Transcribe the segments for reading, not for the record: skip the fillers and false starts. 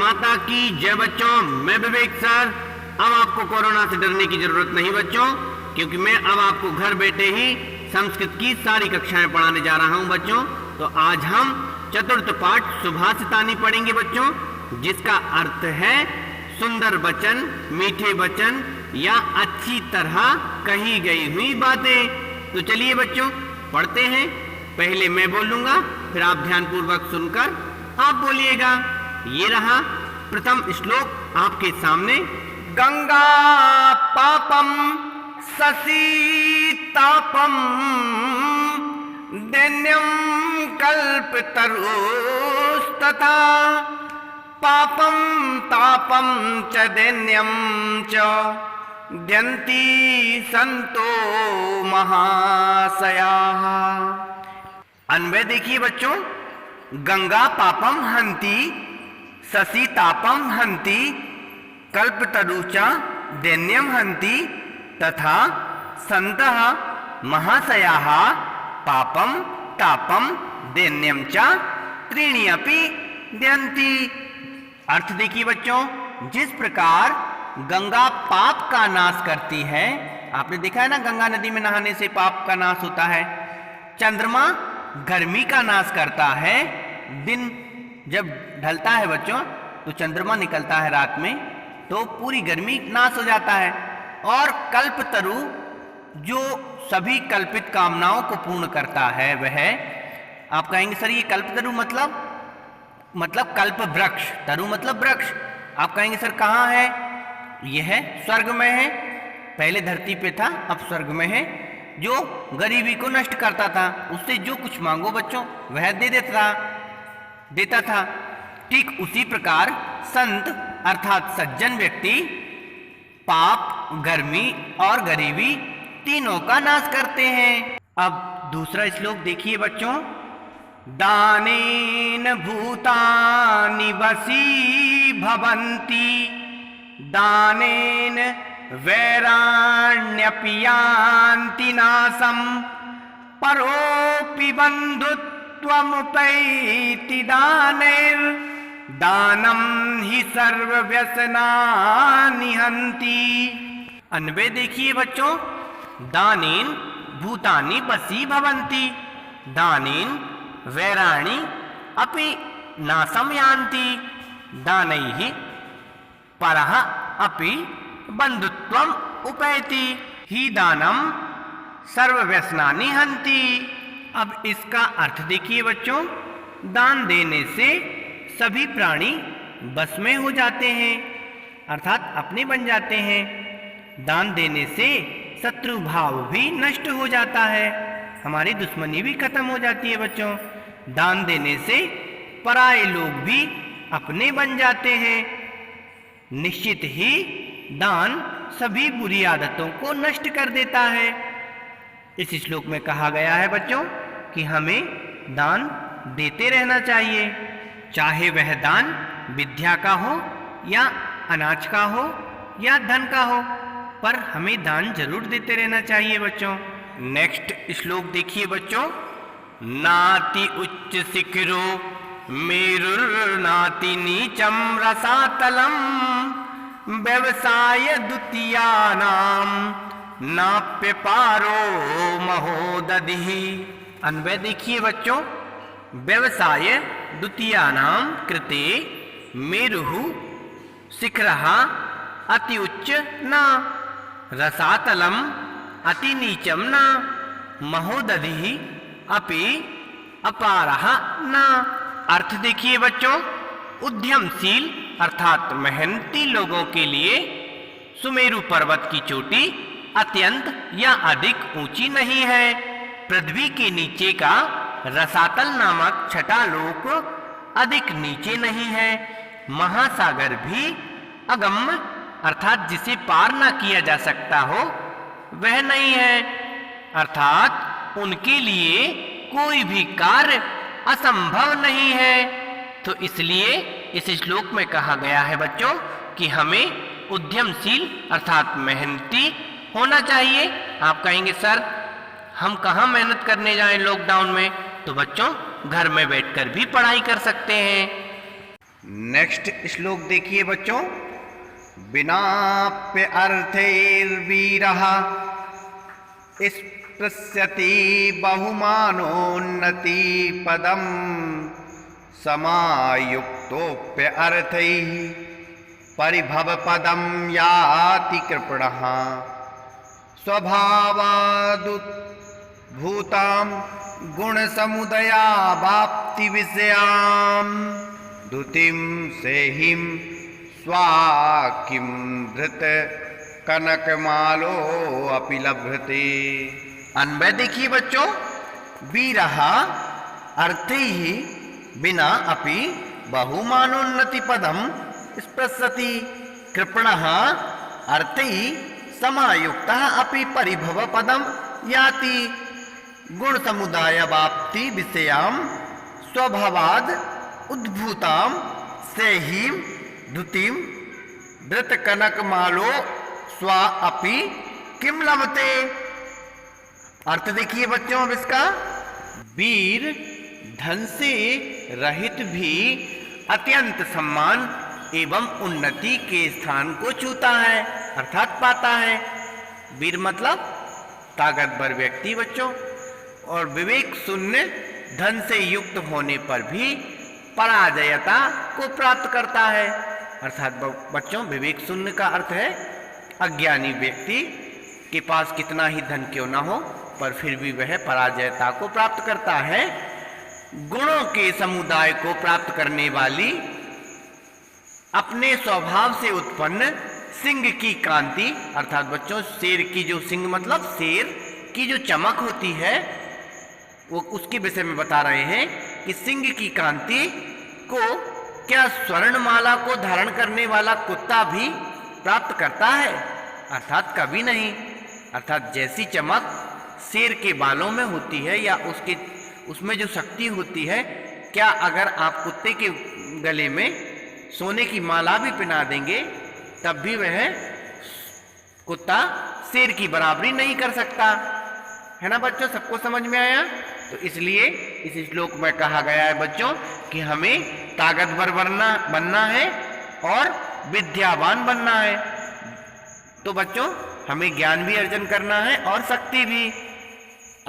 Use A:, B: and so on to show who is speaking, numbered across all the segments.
A: माता की जय बच्चों। मैं विवेक सर। अब आपको कोरोना से डरने की जरूरत नहीं बच्चों, क्योंकि मैं अब आपको घर बैठे ही संस्कृत की सारी कक्षाएं पढ़ाने जा रहा हूं बच्चों। तो आज हम चतुर्थ पाठ सुभाषितानी पढ़ेंगे बच्चों, जिसका अर्थ है सुंदर वचन, मीठे वचन या अच्छी तरह कही गई हुई बातें। तो चलिए बच्चों पढ़ते हैं। पहले मैं बोलूंगा, फिर आप ध्यानपूर्वक सुनकर आप बोलिएगा। ये रहा प्रथम श्लोक आपके सामने। गंगा पापम शशि तापम दैन्यम कल्पतरुस्तथा पापम तापम च दैन्यम च द्यन्ति संतो महाशयाः। अन्वय देखिए बच्चों। गंगा पापम हन्ति शशि तापम हन्ति कल्पतरुचा दैन्यम हन्ति तथा संतः महाशयाः पापम तापम दैन्यम च त्रीणि अपि द्यन्ति। अर्थ देखिए बच्चों, जिस प्रकार गंगा पाप का नाश करती है, आपने देखा है ना गंगा नदी में नहाने से पाप का नाश होता है। चंद्रमा गर्मी का नाश करता है। दिन जब ढलता है बच्चों तो चंद्रमा निकलता है रात में, तो पूरी गर्मी नाश हो जाता है। और कल्पतरु जो सभी कल्पित कामनाओं को पूर्ण करता है, वह आप कहेंगे सर ये कल्पतरु मतलब कल्प वृक्ष, तरु मतलब वृक्ष। आप कहेंगे सर कहाँ है? यह स्वर्ग में है। पहले धरती पे था, अब स्वर्ग में है। जो गरीबी को नष्ट करता था, उससे जो कुछ मांगो बच्चों वह दे देता था। ठीक उसी प्रकार संत अर्थात सज्जन व्यक्ति पाप, गर्मी और गरीबी तीनों का नाश करते हैं। अब दूसरा श्लोक देखिए बच्चों। दानेन भूतानि वशी भवन्ति दानेन वैराण्यपि यान्ति नाशं परोऽपि बन्धुत्वमुपैति दानं हि सर्वव्यसनानि हन्ति। अन्वय देखिए बच्चों। दानेन भूतानि वशी भवन्ति दानेन वैराणि अपि नाशं यान्ति दानैः परः अपि बंधुत्वम उपैति ही दानम सर्वव्यसनानि हन्ति। अब इसका अर्थ देखिए बच्चों। दान देने से सभी प्राणी बस में हो जाते हैं, अर्थात अपने बन जाते हैं। दान देने से शत्रु भाव भी नष्ट हो जाता है, हमारी दुश्मनी भी खत्म हो जाती है बच्चों। दान देने से पराये लोग भी अपने बन जाते हैं। निश्चित ही दान सभी बुरी आदतों को नष्ट कर देता है। इस श्लोक में कहा गया है बच्चों कि हमें दान देते रहना चाहिए, चाहे वह दान विद्या का हो या अनाज का हो या धन का हो, पर हमें दान जरूर देते रहना चाहिए बच्चों। नेक्स्ट श्लोक देखिए बच्चों। नाति उच्च शिखरो मेरुर्नाति नीचम रसातलम व्यवसाय द्वितीयानाम नाप्य पारो महोदधिः। अन्वय देखिए बच्चों। व्यवसाय द्वितीयानाम कृते मेरुः शिखरः अति उच्च न रसातलम अति नीचम न महोदधिः अपि अपारः न। अर्थ देखिए बच्चों। उद्यमशील अर्थात मेहनती लोगों के लिए सुमेरु पर्वत की चोटी अत्यंत या अधिक ऊंची नहीं है। पृथ्वी के नीचे का रसातल नामक छठा लोक अधिक नीचे नहीं है। महासागर भी अगम्य अर्थात जिसे पार न किया जा सकता हो वह नहीं है, अर्थात उनके लिए कोई भी कार्य असंभव नहीं है। तो इसलिए इस श्लोक में कहा गया है बच्चों कि हमें उद्यमशील अर्थात मेहनती होना चाहिए। आप कहेंगे सर हम कहाँ मेहनत करने जाएं लॉकडाउन में? तो बच्चों घर में बैठकर भी पढ़ाई कर सकते हैं। नेक्स्ट श्लोक देखिए बच्चों। विनाप्य अर्थैर्वीरः स्पृश्यति बहुमानोन्नति पदम समायुक्तोप्य अर्थैः परिभव पदम याति कृपणः स्वभावादुद्भूतां गुणसमुदयावाप्ति विषयां द्युतिं सेहिं स्वाकिं धृत कनकमालो अपि लभ्यते। अन्वय देखिए बच्चों। वीरः अर्थैः बिना अपि बहुमानोन्नति पदम स्पृशति कृपणः अर्थैः समायुक्तः अपि परिभव पदम याति गुण समुदाय वाप्ति विषयां स्वभावाद उद्भूतां सेहिं द्युतिं धृत कनकमालो स्वा अपि किम लभते। अर्थ देखिए बच्चों अब इसका। वीर धन से रहित भी अत्यंत सम्मान एवं उन्नति के स्थान को छूता है अर्थात पाता है। वीर मतलब ताकतवर व्यक्ति बच्चों, और विवेक शून्य धन से युक्त होने पर भी पराजयता को प्राप्त करता है। अर्थात बच्चों विवेक शून्य का अर्थ है अज्ञानी व्यक्ति के पास कितना ही धन क्यों ना हो पर फिर भी वह पराजयता को प्राप्त करता है। गुणों के समुदाय को प्राप्त करने वाली अपने स्वभाव से उत्पन्न सिंह की कांति अर्थात बच्चों शेर की जो सिंह मतलब शेर की जो चमक होती है वो उसके विषय में बता रहे हैं कि सिंह की कांति को क्या स्वर्णमाला को धारण करने वाला कुत्ता भी प्राप्त करता है? अर्थात कभी नहीं। अर्थात जैसी चमक शेर के बालों में होती है या उसमें जो शक्ति होती है, क्या अगर आप कुत्ते के गले में सोने की माला भी पहना देंगे तब भी वह कुत्ता शेर की बराबरी नहीं कर सकता है ना बच्चों। सबको समझ में आया? तो इसलिए इस श्लोक में कहा गया है बच्चों कि हमें ताकतवर बनना है और विद्यावान बनना है। तो बच्चों हमें ज्ञान भी अर्जन करना है और शक्ति भी।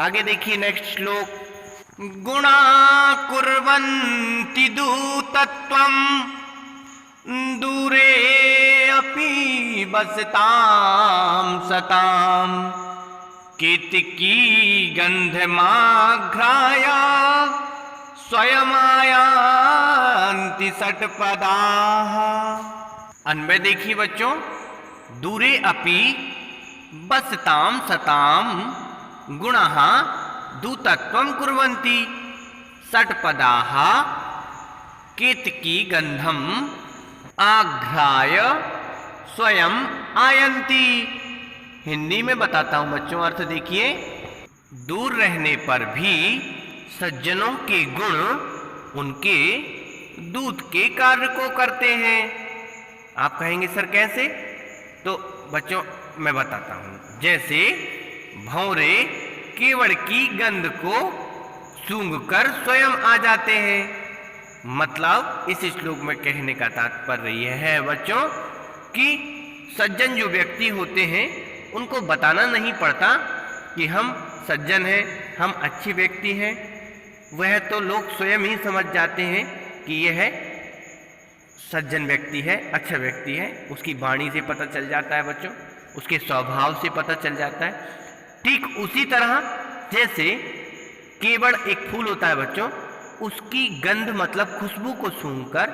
A: आगे देखिए नेक्स्ट श्लोक। गुणा कुर्वन्ति दूतत्वं दूरे अपि वसतां सतां केतकी गंधमाघ्राय स्वयमायान्ति षट्पदाः। अन्वय देखिए बच्चों। दूरे अपि वसतां सतां गुणाः दूतत्वं कुर्वन्ति षट्पदाः केतकी गंधम आघ्राय स्वयं आयन्ति। हिंदी में बताता हूं बच्चों, अर्थ देखिए। दूर रहने पर भी सज्जनों के गुण उनके दूत के कार्य को करते हैं। आप कहेंगे सर कैसे? तो बच्चों मैं बताता हूं। जैसे भौरे केवड़ की गंध को सूंघकर स्वयं आ जाते हैं। मतलब इस श्लोक में कहने का तात्पर्य यह है बच्चों कि सज्जन जो व्यक्ति होते हैं उनको बताना नहीं पड़ता कि हम सज्जन हैं, हम अच्छे व्यक्ति हैं। वह तो लोग स्वयं ही समझ जाते हैं कि यह सज्जन व्यक्ति है, अच्छा व्यक्ति है। उसकी वाणी से पता चल जाता है बच्चों, उसके स्वभाव से पता चल जाता है। ठीक उसी तरह जैसे केवड़ एक फूल होता है बच्चों, उसकी गंध मतलब खुशबू को सूंघकर,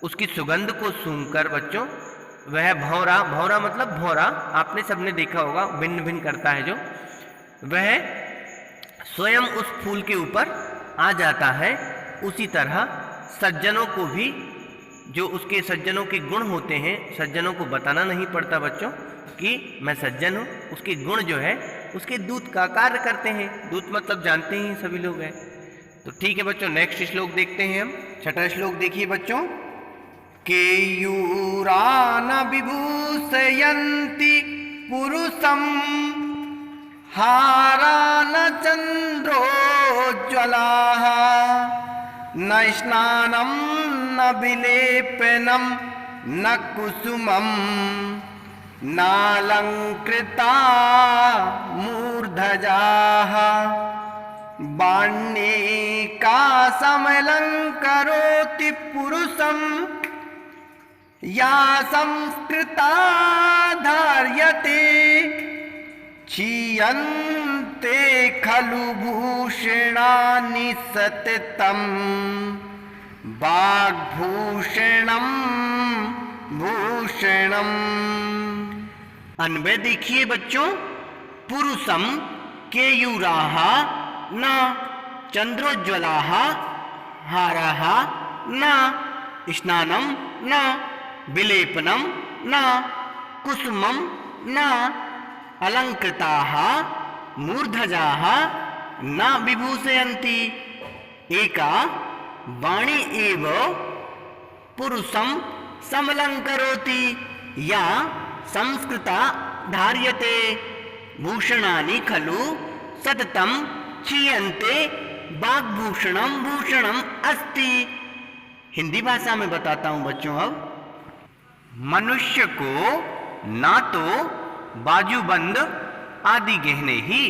A: उसकी सुगंध को सूंघकर बच्चों वह भौरा मतलब भौरा आपने सबने देखा होगा, भिन्न भिन्न करता है जो, वह स्वयं उस फूल के ऊपर आ जाता है। उसी तरह सज्जनों को भी जो उसके सज्जनों के गुण होते हैं, सज्जनों को बताना नहीं पड़ता बच्चों कि मैं सज्जन हूँ। उसके गुण जो है उसके दूत का कार्य करते हैं। दूत मतलब जानते ही सभी लोग हैं। तो ठीक है बच्चों, नेक्स्ट श्लोक देखते हैं हम। छठा श्लोक देखिए बच्चों। केयूरान विभूषयन्ति पुरुषं हारान चन्द्रोज्ज्वलाः न स्नानं न न विलेपनम न कुसुमम नालंकृता मूर्धजाः बाण्येका समलंकरोति पुरुषं या संस्कृता धार्यते क्षीयन्ते खलु भूषणानि सततं वाग्भूषणं भूषणम्। अन्वय देखिए बच्चों, पुरुषम केयूराः न चंद्रोज्ज्वलाः हाराः न स्नानं न विलेपनं न कुसुमं न अलंकृताः मूर्धजाः न विभूषयन्ति एका वाणी एव पुरुषं समलंकरोति या संस्कृता धार्यते भूषणानि खलु सततं क्षीयन्ते वाग्भूषणं भूषणम अस्ति। हिंदी भाषा में बताता हूं बच्चों। अब मनुष्य को ना तो बाजूबंद आदि गहने ही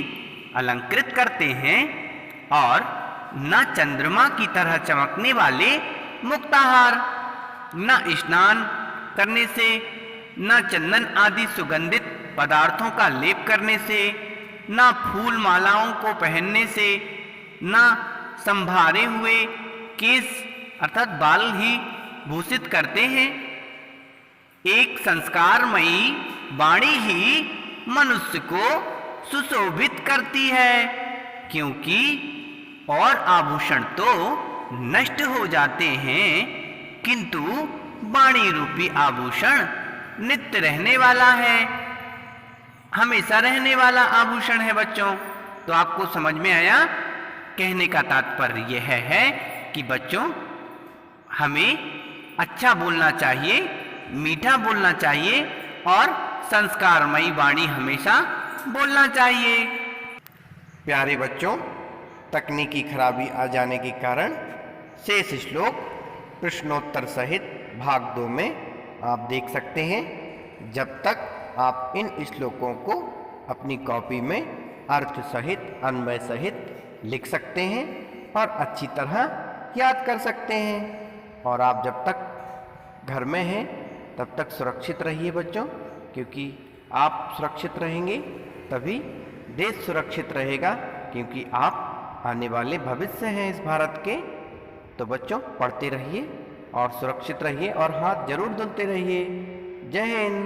A: अलंकृत करते हैं और न चंद्रमा की तरह चमकने वाले मुक्ताहार, न स्नान करने से, न चंदन आदि सुगंधित पदार्थों का लेप करने से, न फूल मालाओं को पहनने से, न संभारे हुए केस अर्थात बाल ही भूषित करते हैं। एक संस्कारमयी वाणी ही मनुष्य को सुशोभित करती है, क्योंकि और आभूषण तो नष्ट हो जाते हैं, किंतु वाणी रूपी आभूषण नित्य रहने वाला है, हमेशा रहने वाला आभूषण है बच्चों। तो आपको समझ में आया? कहने का तात्पर्य यह है कि बच्चों हमें अच्छा बोलना चाहिए, मीठा बोलना चाहिए और संस्कारमयी वाणी हमेशा बोलना चाहिए। प्यारे बच्चों, तकनीकी खराबी आ जाने के कारण शेष श्लोक प्रश्नोत्तर सहित भाग 2 में आप देख सकते हैं। जब तक आप इन श्लोकों को अपनी कॉपी में अर्थ सहित अन्वय सहित लिख सकते हैं और अच्छी तरह याद कर सकते हैं। और आप जब तक घर में हैं तब तक सुरक्षित रहिए बच्चों, क्योंकि आप सुरक्षित रहेंगे तभी देश सुरक्षित रहेगा, क्योंकि आप आने वाले भविष्य हैं इस भारत के। तो बच्चों पढ़ते रहिए और सुरक्षित रहिए और हाथ जरूर धुलते रहिए। जय हिंद।